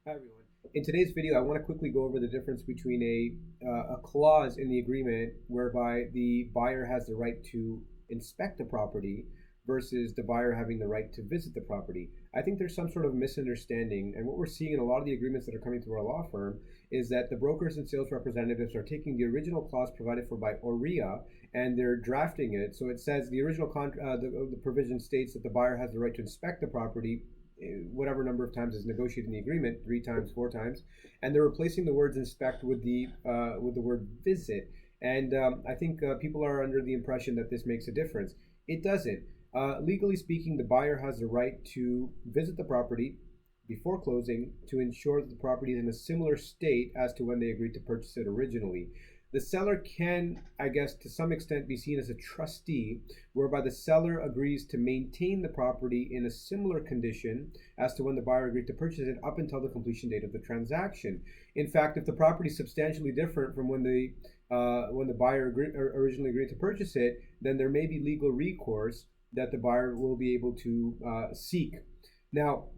Hi everyone. In today's video, I want to quickly go over the difference between a clause in the agreement whereby the buyer has the right to inspect the property versus the buyer having the right to visit the property. I think there's some sort of misunderstanding, and what we're seeing in a lot of the agreements that are coming through our law firm is that the brokers and sales representatives are taking the original clause provided for by OREA and they're drafting it. So it says the original the provision states that the buyer has the right to inspect the property whatever number of times is negotiated in the agreement, 3 times, 4 times, and they're replacing the words inspect with the word visit. And I think people are under the impression that this makes a difference. It doesn't. Legally speaking, the buyer has the right to visit the property before closing to ensure that the property is in a similar state as to when they agreed to purchase it originally. The seller can, I guess, to some extent be seen as a trustee, whereby the seller agrees to maintain the property in a similar condition as to when the buyer agreed to purchase it up until the completion date of the transaction. In fact, if the property is substantially different from when the buyer originally agreed to purchase it, then there may be legal recourse that the buyer will be able to seek. Now,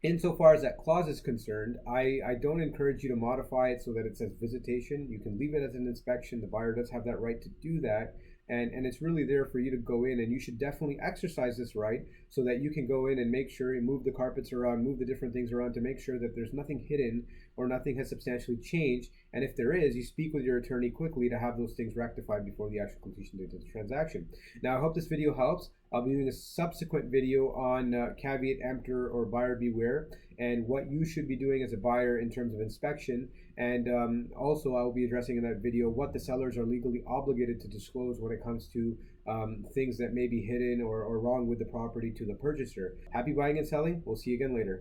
insofar as that clause is concerned, I don't encourage you to modify it so that it says visitation. You can leave it as an inspection. The buyer does have that right to do that. And it's really there for you to go in, and you should definitely exercise this right so that you can go in and make sure you move the carpets around, move the different things around to make sure that there's nothing hidden or nothing has substantially changed. And if there is, you speak with your attorney quickly to have those things rectified before the actual completion date of the transaction. Now, I hope this video helps. I'll be doing a subsequent video on caveat emptor or buyer beware and what you should be doing as a buyer in terms of inspection. And also I'll be addressing in that video what the sellers are legally obligated to disclose when it comes to things that may be hidden or wrong with the property to the purchaser. Happy buying and selling. We'll see you again later.